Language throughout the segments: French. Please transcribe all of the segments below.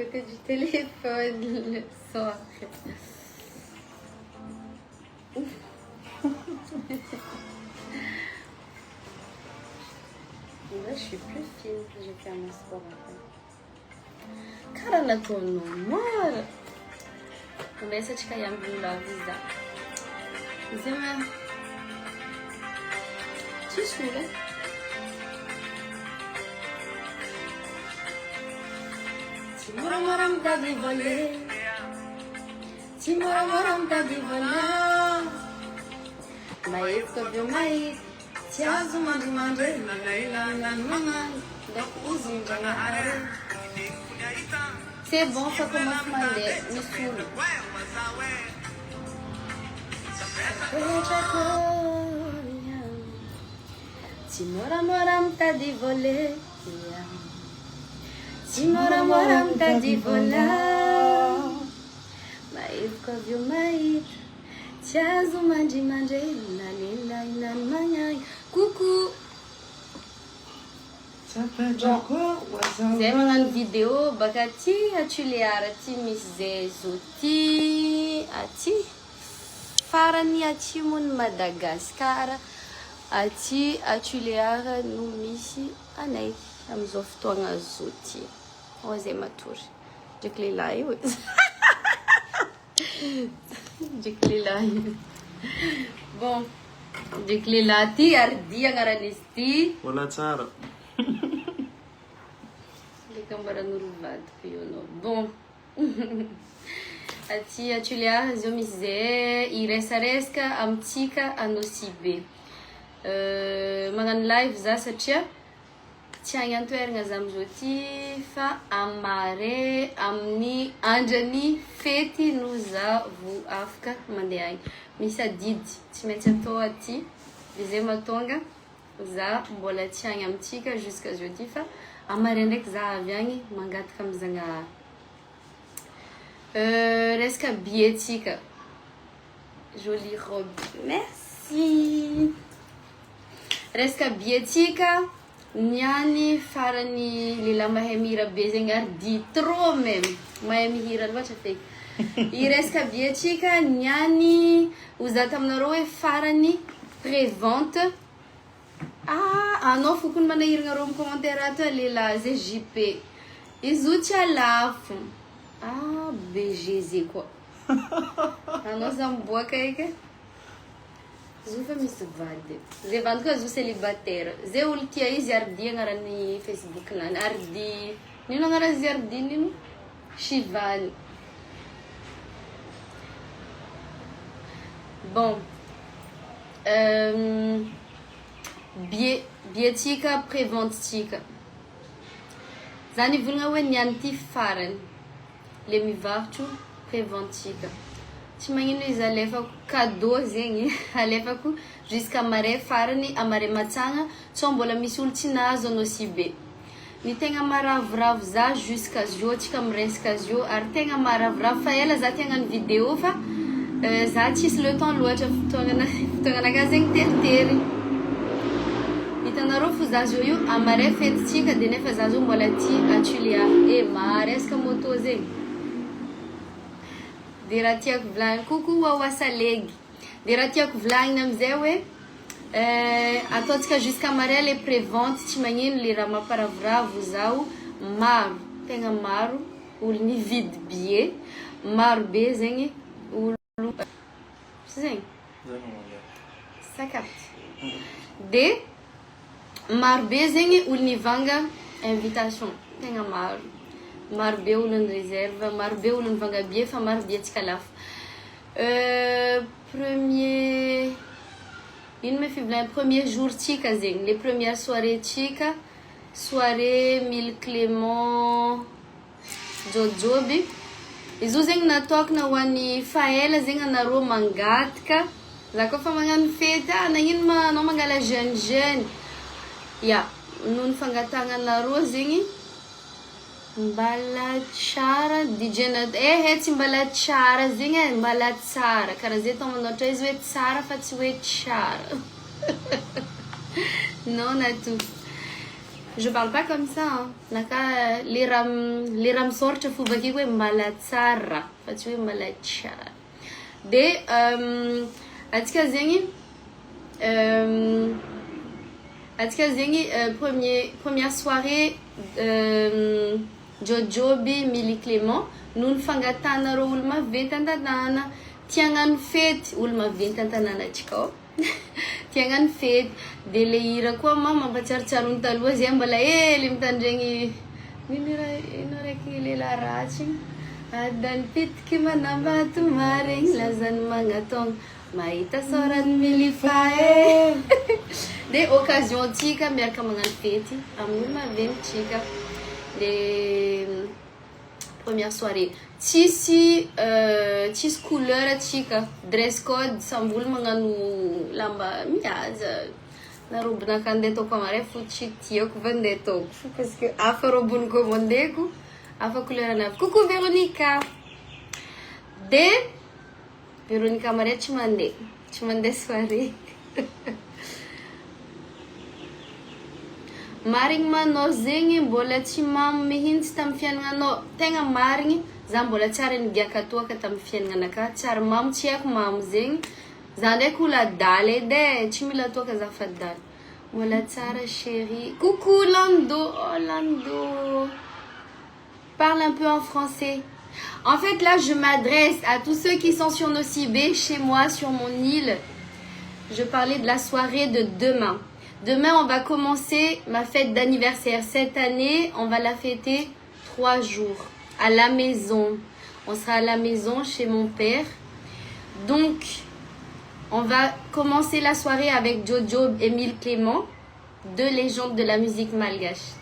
côté du téléphone le soir. Là, je suis plus fine que j'ai fait mon sport après. Karana tono mora. Começa a te cair a avisar. Zema. Tu suga. Timoram da di voler. Timoram da di voler. Mas viu mais. Se as uma de mandei, c'est bon, ça commence mal, me saoule. Timoram tá de voler. Timoram tá de voler. Mas viu mais. Se as uma de mandei, coucou. Zay magnano vidéo baka aty atuliara aty misy zay zoty aty farany atimony Madagasikara aty atuliara no misy anay amizao fotoagna zoty. Ô zay matory draiky lehilahy io. Draiky lehilahy io. Bon, draiky lehilahy ty ardia agnaran'izy ty. Wala tsara. Bom, aty atuliara zao misy zay iresaresaka amintsika anosibe. Magnano live za satria tsy agny antoeragna za amizao ty fa amare amin'ny andrany fety no za vo afaka mandeha agny. Misy adidy tsy maintsy atao aty de zay mahatonga za mbola tsy agny amintsika jusqu'à jeudi fa amare ndraiky za avy agny mangataka amizagna resaka bietika. Jolie robe, merci. Resaka bietika niany farany lehilahy mahay mihira be zegny ardy trop même mahay mihira loatra feky. I resaka bietika niany oza taminareo hoe farany prévente. Anao fokony manahiragna rô amin'ny commentaire ato lehilahy zay JP. Izy io tsy alafo. BGZ koa. Anao za miboaka eky. Izy fa misy vady. Zay vady koa izy célibataire. Zay olo tia izy ardy agnarany Facebook nany. Ardy. Nino agnarany izy ardy nino? Shivany. Bon. Bietika préventika. Zany volagna hoe niany ty farany le mivarotro préventika. Tsy magnino izy alefako cadeau zegny alefako jusqu'à mare farany amare matsagna tsao mbola misy olo tsy nahazo anao si be. Ny tegna maravoravo za jusqu'à zio tsika miresaka zio ary tegna maravoravo fa ela za tia hagnano vidéo fa za tsisy le temps loatra fotoagnanaka zegny teritery. Hitanareo fo za zio io amare fetytsika de nefa za zio mbola ty atulia maresaka moto zegny. De raha tiako volagnina coucou Wawasa Legy. De raha tiako volagnina amizay hoe ataotsika jusqu'à mare le prévente tsy magnino le raha mamparavoravo zao maro tegna maro olo nividy billet maro be zegny olo zegny sakapty de maro be zegny olo nivanga invitation tegna maro be olo ny réserve maro be olo nivanga billet fa maro bietsika lafo. Premier ino me fivolagna premier jour tsika zegny les premières soirées tsika soirée Mille Clément jojoby izy io zegny natokana ho an'ny faela zegny anareo mangataka za koa fa magnano fety nagnino anao mangala jeune ya noho ny fangatagna anareo zegny mbala tsara DJ tsy mbala tsara zegny mbala tsara karaha zay tao manoatra izy hoe tsara fa tsy hoe tsara non na tout Je parle pas comme ça. Hein. Naka liram sorte fubaki kwe malatsara. Fatiwe malachara. De atika zengi première soirée Jojobi Mili Clément nous fangatana ro ulma ventantanana tiangan fête ulma ventantanana chiko tiangan fête de leira ko mama bacharcharun talwa zembala limtandrengi ninira kile la rachi adan pit kimanamba tumaring lazan mangatong maita sorat milifae de occasion tika merka mangan fête amuma vem tika de première soirée tis couleur tika dress code sambul manganu lamba miaza na robna kande to kamare fuchi tio ku vendeto parce que afa robun ko mondeko afa couleur na coucou Véronica de Véronica mare chimande soirée maring mano zengi mbola tsy mamy mihitsy tam fiainagna tegna marigny za mbola tsara nigiakatoaka tam fiainagnanaka tsara mamy tsy haiko mamy zegny za ndraiky ola daly edy tsy mila toaka za fa daly mbola tsara chérie coucou Lando oh Lando parle un peu en français. En fait là je m'adresse à tous ceux qui sont sur Nosy-Be chez moi sur mon île. Je parlais de la soirée de demain. Demain, on va commencer ma fête d'anniversaire. Cette année, on va la fêter 3 jours à la maison. On sera à la maison chez mon père. Donc, on va commencer la soirée avec Jojo et Mili Clément, 2 légendes de la musique malgache.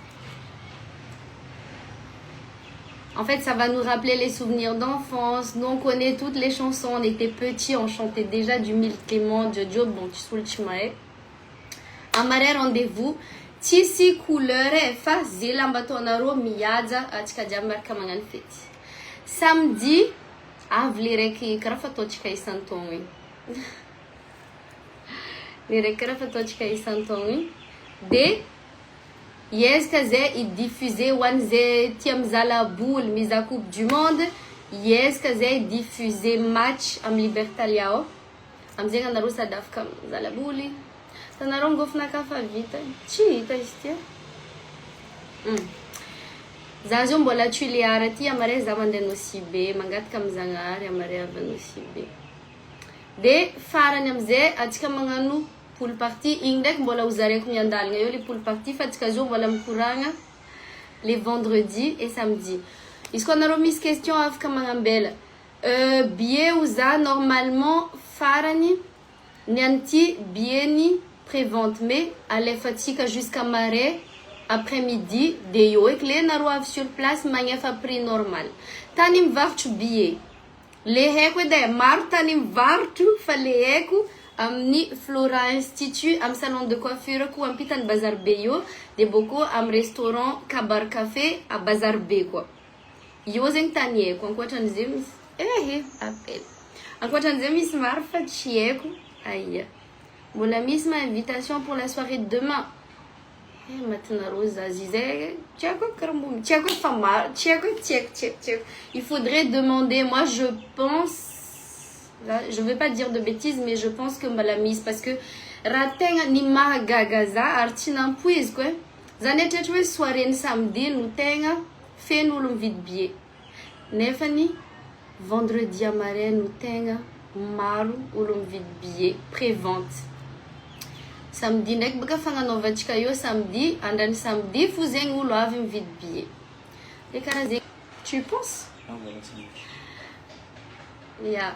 En fait, ça va nous rappeler les souvenirs d'enfance. Nous, on connaît toutes les chansons. On était petits, on chantait déjà du Mili Clément, Jojo, bon, tu soules chimae. Amare rendez-vous tisi couleur fa zilambatonaro miaja atika jamarka mangan fety samedi avle reky karaha fataotsika isan-taogno le reky karaha fataotsika isan-taogno de iezaka zay idiffuser ho an'izay tia mizaha boule mizaha coupe du monde iezaka zay diffuser match amin'ny Libertalia ao am'zegny anareo sady afaka mizaha boule tanareo ngofona kafa vita tsy hita izy tia za zio mbola tsy le ara ty amare za mandeha Nosy-Be mangataka am'Zagnahary amare avy Nosy-Be de farany am'izay atsika magnano pool party igny ndraiky mbola ho zareko miandalagna eo le pool party fa atsika zio mbola mikoragna les vendredis et samedi izy koa anareo misy question afaka magnambela billet ho za normalement farany ny an'ity billet-ny prévente mais alefatsika jusqu'à marée après-midi de eo eky le naro avy sur place magnefa prix normal tany mivarotro billet le haiko edy maro tany mivarotro fa le haiko amin'ny Flora Institut amin'ny salon de coiffure ko ampitany Bazar Be eo de boko amin'ny restaurant Kabar Café à Bazar Be koa io zegny tany haiko ankoatran'izay misy appel ankoatran'izay misy maro fa tsy haiko aïe. Mon ami, c'est ma invitation pour la soirée de demain. Il faudrait demander. Moi, je pense. Là, je ne vais pas dire de bêtises, mais je pense que ma la mise. Parce que. Ratenga ni mahagagaza artina puis quoi. Zanetetwe soirée samedi, nous tenga. Fait nous le vide billet. Nefani. Vendredi à marée, nous tenga. Maru ou le vide billet. Prévente. Samedi ndraiky baka fagnanaovantsika io samedi andrany samedi fo zegny olo avy mividy billet le karaha zegny tu penses ya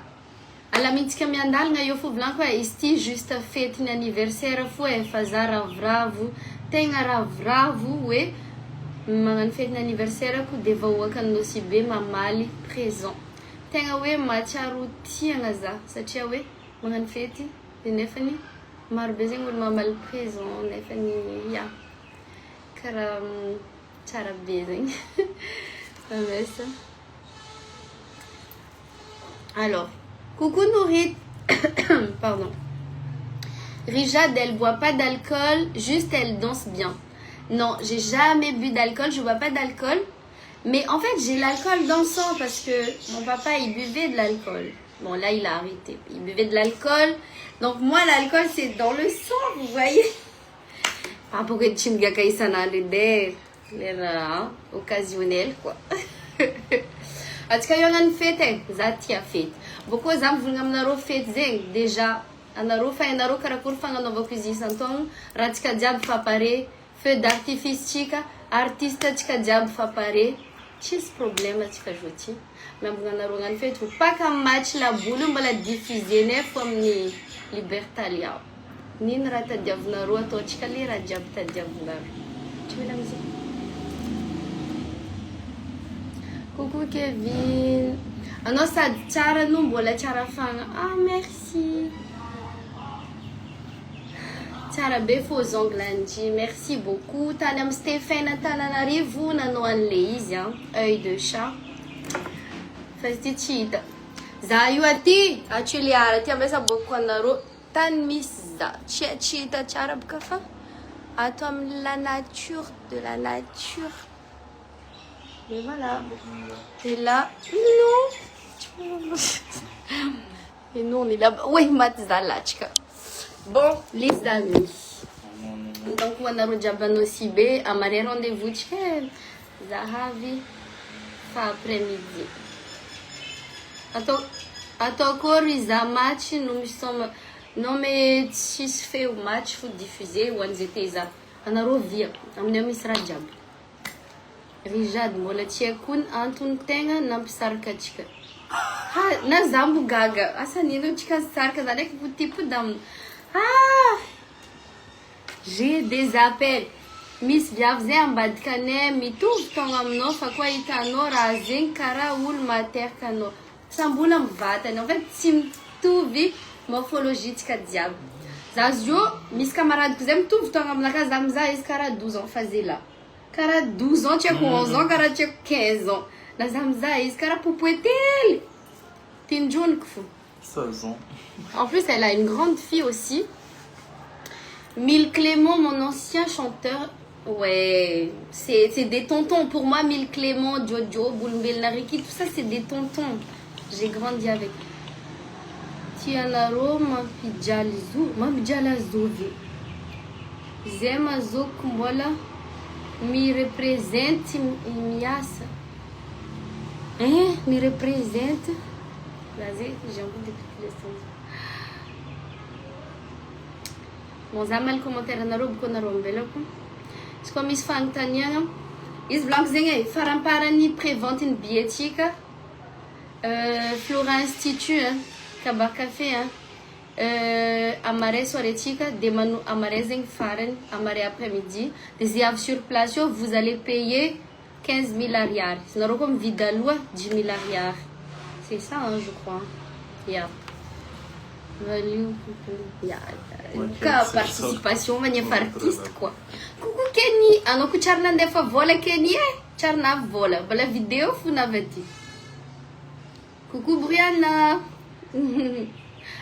alamintsika miandalagna io fo volaniko hoe izy ty juste fetiny anniversaire fo fa za ravoravo tegna ravoravo hoe magnano fetiny anniversaire ko de vahoaka ny Nosy-Be mamaly présent tegna hoe mahatsiaro tiagna za satria hoe magnano fety de nefany marobe zegny olo mamaly présent nefany ya karaha tsara be zegny ça. Alors coucou Nourit pardon Rijad elle boit pas d'alcool juste elle danse bien Non, j'ai jamais bu d'alcool, je bois pas d'alcool. Mais en fait, j'ai l'alcool dans le sang parce que mon papa, il buvait de l'alcool. Bon, là, il a arrêté. Il buvait de l'alcool. Donc, moi, l'alcool, c'est dans le sang, vous voyez. Pas pour que tu me gagnes ça dans les occasionnels, quoi. En tout cas, il y a une fête, Zati a fête. Beaucoup d'enfants ont fait déjà. Anaro fa anaro karakory fagnanaova cuisine santon raha diaby fa pare feu d'artifice tsika artiste tsika diaby fa pare tsisy problème atsika zoty miambogna anaro agnano fety paka match la boule mbola diffusé nefa amin'ny Libertalia nino raha tadiavinaro ataotsika le raha diaby tadiavinaro tu veux la musique. Coucou Kevin anao sady tsara no mbola tsara fagna ah merci. Tsara be faux ongles, merci beaucoup. Tanam Stéphane Tananarivo nanao an'le izy œil de chat. Fazity tsy hita. Za io aty atelier aty ambesa boko anaro tany misy za tsy hita tsara boka fa ato amin'ny la nature de la nature. Et voilà. Et là, non. Et nous on est là. Oui, Matzalachka. Bon, les amis. Donc, on a rejoint aussi B. À ma rendez-vous, Zahavi, fin après-midi. Attends, Corisa match, nous sommes. Non, mais si je fais au match, faut diffuser, ou on était ça. On a revu. On a mis Rajab. Rijad, moi, le tchèkoun, Antoun Tenga, Nampsarkachka. Ah, na Zambu Gaga. Asa Nino Chika Sarka, avec vous type d'âme. Ah, j'ai des appels. Miss Biavze ambadkane mitouv tongamno fakwa itano razin kara ul mater kano. Samboula mvata. En fait, simtuvi morphologie tika diable. Zazio, Miss camarade que j'aime tout tongamna kazamza is kara 12 ans faisait là. Kara 12 ans, tu as 11 ans, kara tu as 15 ans. La zamza is kara poupouetel. Tinjun kfu. 16 ans. En plus, elle a une grande fille aussi. Mille Clément, mon ancien chanteur. Ouais, c'est des tontons. Pour moi, Mille Clément, Jojo, Bouloumbel Nariki, tout ça, c'est des tontons. J'ai grandi avec. Tianaro, ma pijalizouvi. Zema Zokumbola, mi représente Miasa. Hein? Mi représente. Vas-y, j'ai envie de toutes les choses. Bon, zamal commentaire na robe ko na rombelako. Sko misy fagnontaniana. Izy blanc zegny faramparany prévente une bietika. Flora Institut, Tabac Café, Amare soirée tika, des manu Amare zegny farany, Amare après-midi. Des avy sur place, vous allez payer 15 000 ariary. Narô comme vidaloa 10 000 ariary. C'est ça, hein, je crois. Yeah. Ka participation manef artiste quoi. Coucou Kenny, anoko tsara nandefa vola Kenny tsara na vola. Bala vidéo fo navety. Coucou Brianna.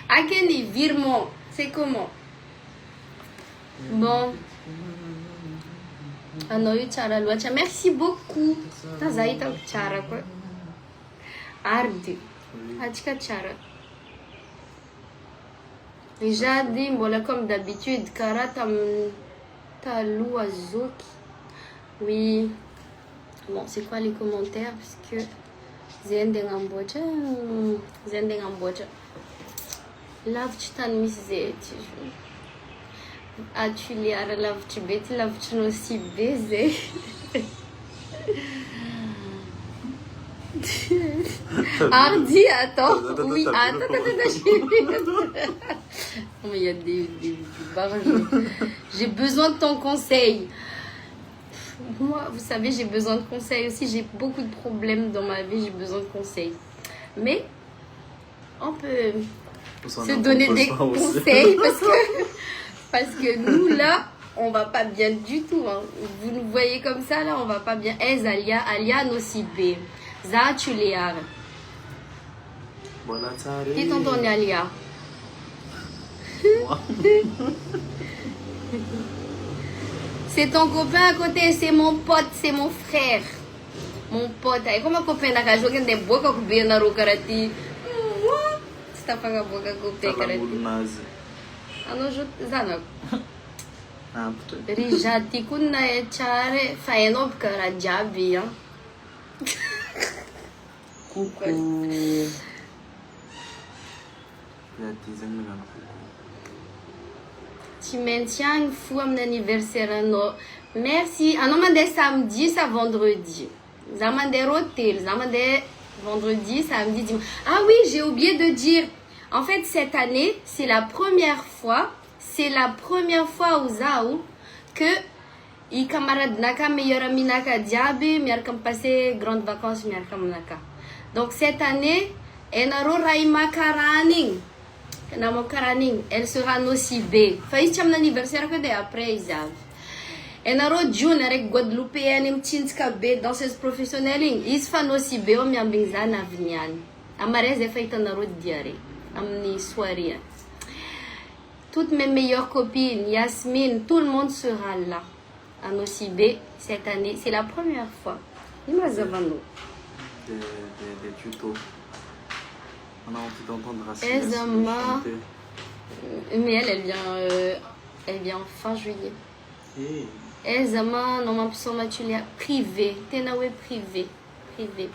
Ah Kenny, virement, c'est comment? Bon. Anao io tsara loatra. Merci beaucoup. Taza hitako tsara quoi. Ardy. Atsika tsara. Déjà dit, voilà comme d'habitude, Karata Talou Azoki. Oui. Bon, c'est quoi les commentaires? Parce que Zendengamboja. Zendengamboja. Love Chitan Miss Zeti. As-tu l'air love Tibet? Love tu aussi baiser. Hardy, attends. Oui, attends. Mais il y a des barrages. J'ai besoin de ton conseil. Moi, vous savez, j'ai besoin de conseils aussi. J'ai beaucoup de problèmes dans ma vie. J'ai besoin de conseils. Mais on peut se donner des conseils parce que nous, là, on va pas bien du tout. Hein. Vous nous voyez comme ça, là, on va pas bien. Alia Nosibe. Za tu liar. Qui t'entend Alia? C'est ton copain à côté, c'est mon pote, c'est mon frère. Mon pote. Aí como a copain nakajoga de boca com bem na rokarati. Está paga boca com bem karati. Ano zana. Rijati kunna e chare faeno kara jabi hein. Coucou. Tu maintiens fou à mon anniversaire non. Merci. Ah non, mais samedi, ça vendredi. Zamandé rotel, zamandé vendredi, samedi, dimanche. Ah oui, j'ai oublié de dire. En fait, cette année, c'est la première fois au Zao que les camarades naka meilleur ami naka diaby miarka passer grandes vacances miarka naka. Donc cette année, enaro rai makaraning. Namo karaning, elle sera nocibé. Faiz cham anniversaire que de après Isave. Enaro June avec Guadeloupe et un petit danseuse professionnelle. Ils font aussi bien mais ambinzana vinyan. Amarez est fait en aro diaré. Amni soirée. Toutes mes meilleures copines, Yasmine, tout le monde sera là. À Nocibé cette année, c'est la première fois. Il m'a zavano. Des tutos. On a envie d'entendre Racine. Ezama. Mais elle vient fin juillet. Hey. Ezama, non, ma personne m'a privé. Tenawe privé. Privé.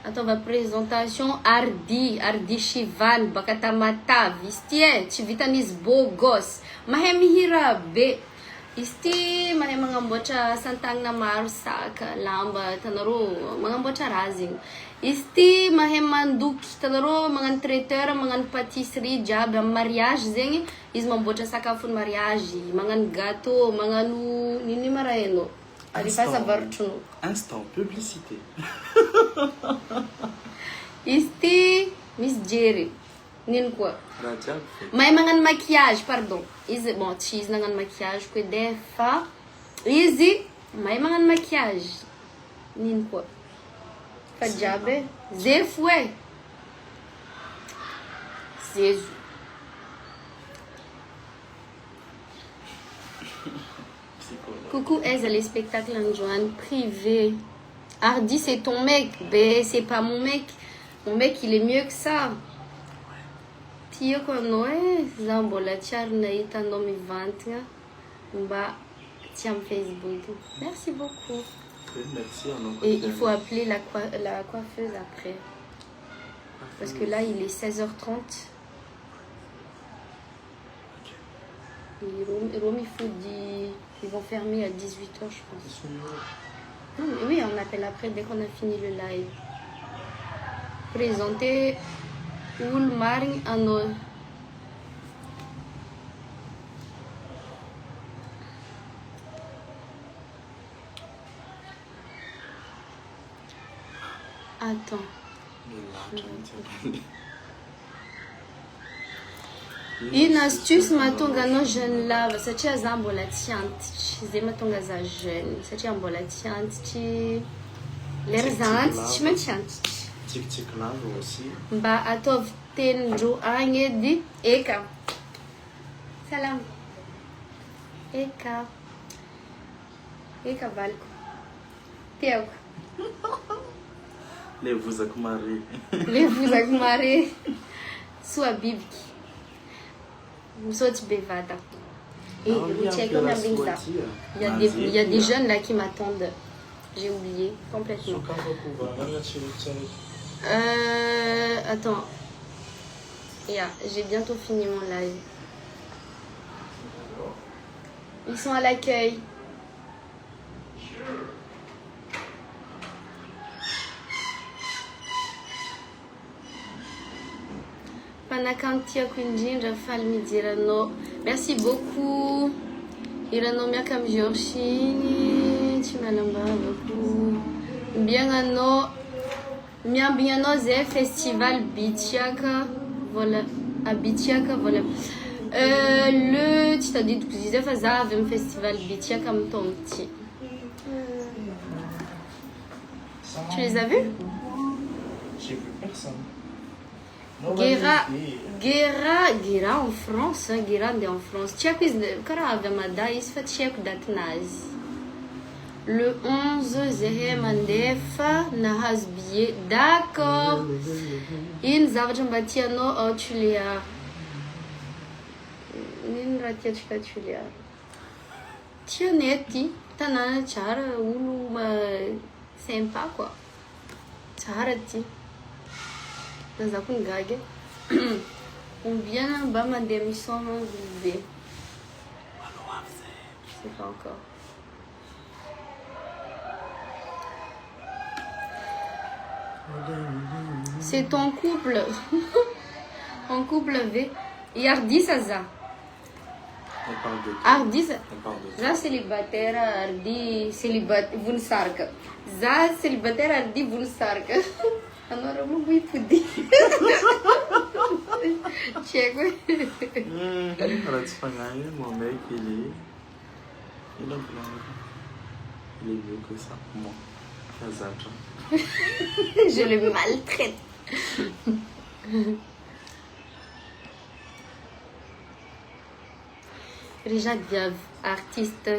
Attends, ma présentation. Ardi Shivan, Bakatamata, Vistie, Chivitanis Bogos. Mahemihira be. Isti mga mbocha santang na marusaka lamba tanaro mga mbocha razing. Isti manduk tanaro mga traiteur mga patisserie job mariage zengi is mbocha sakafun mariage mga gato mga nu nini maraeno. Ali passa barchuno. Instant publicité. Isti Miss Jerry. Nin quoi? Mais mangan maquillage, pardon. Easy, bon, cheese nangan maquillage que defa. Easy, mais mangan maquillage. Nin quoi? Fajabe, zefoué. Jésus. Coucou, Eza, les spectacles en Joanne privé. Hardy, c'est ton mec. Ben, c'est pas mon mec. Mon mec, il est mieux que ça. Tio kono zambola charna itando mi vantga mba tiam Facebook. Merci beaucoup. Merci. Et il faut appeler la coiffeuse après. Parce que là il est 16h30. Et Rome, ils vont fermer à 18h je pense. Non, mais oui, on appelle après dès qu'on a fini le live. Présenter Ulmaring ano. Attends. Une astuce matonga no jeune lava, ça tient zambola tiante, zé matonga za jeune, ça tient ambola tiante, l'erzante, tu me tiante. Tic lava aussi. Ba atov tenjo di Eka. Salam. Eka Valko. Teu. Levuz a kumari. Levuz a kumari. Sua bibiki. Msoti bevada. Et il y a des jeunes là qui m'attendent. J'ai oublié complètement. Attends. Yeah, j'ai bientôt fini mon live. Ils sont à l'accueil. Panakantia Kunjin, Rafal Midirano. Merci beaucoup. Irano Miakam Giorgini. Tu m'as beaucoup. Bien Zé Festival Bitiaka. Voilà. À Bitiaka, voilà. Tu t'as dit que tu disais un festival Bitiaka comme ton petit. Tu les as vus? J'ai vu personne. Guerra en France, hein, Guerra en France. Tchèque, il fait Tchèque d'Atnaz. Le 11, Zehe Mandefa, Nahas Billet. D'accord. In Zavjambatiano, Otulia. In Ratiachka Tulia. Tionetti, Tanana Chara, Uluma, sympa quoi. Charati. Dans un coup de gague. On vient en bas ma démission de B. C'est pas encore. C'est ton couple. En couple V. Et Ardi Saza. On parle de Ardi On parle de Za célibataire Ardi célibataire Vunsarka. Za célibataire Ardi Vunsarka. Alors on va y foutre. Check. Mon mec, il est mieux que ça. Moi, Je le maltraite. Richard Viav, artiste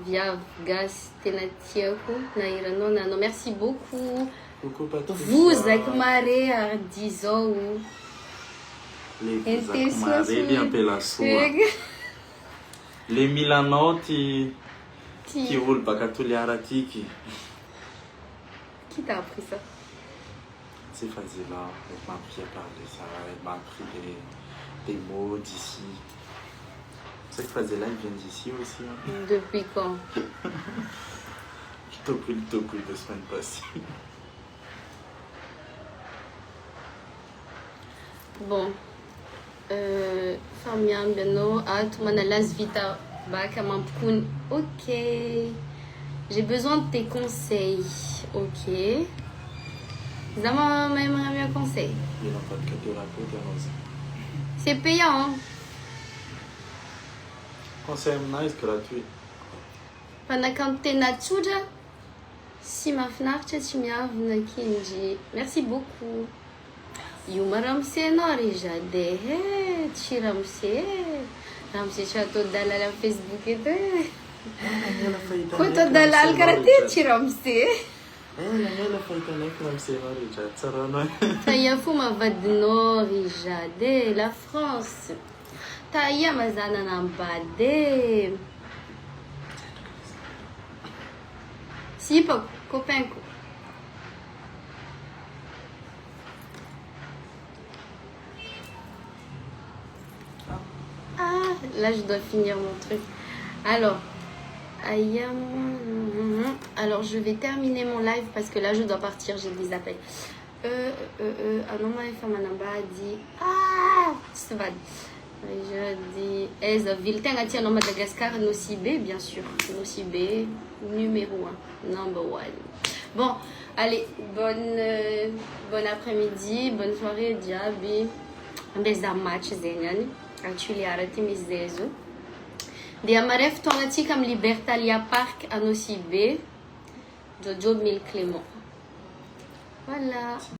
Viav Gas Tenatiaku Nairano Nano. Merci beaucoup. Coucou Patricia. Vous Akmare Ardizo. Les Akmare bien pela sua. Les Milanotti qui roulent pas tous les aratiki. Qui t'a appris ça? C'est facile là. Elle m'a appris à parler ça. Elle m'a appris des mots d'ici. Cette phrase-là, il vient d'ici aussi. Hein. Depuis quand? Je t'ai pris le toku de semaine passée. Bon. Famian Beno, Atmana Las Vita Bakamampun. Ok. J'ai besoin de tes conseils. Ok. Zama même un conseil. Il n'y a pas de thérapeute à Rose. C'est payant. Hein? Conseil nice gratuit. Pendant quand t'es nature, si ma fnarche tu m'as venu kinji. Merci beaucoup. Yumaramse Norijade. Chiramse. Ramse Chateau Dalal Facebook et tout. Quand Dalal Karate, Chiramse. Ela foi também que não sei mais já tsarana. Taya fuma vadno rijade la France. Taya mazana nambade. Si pas copain. Ah, là je dois finir mon truc. Alors, alors je vais terminer mon live parce que là je dois partir, j'ai des appels. Anoma Famanamba dit ah, c'est vrai. Je dis Eza Vilten a tiré Madagascar Nocibé, bien sûr. Nocibé, numéro 1, number 1. Bon, allez, bon après-midi, bonne soirée, Diaby. Des match Zenyan, actually arrêtez Zezo. De Amaref Tonati comme Libertalia Park à Nocibé, Jojo Mille Clément. Voilà.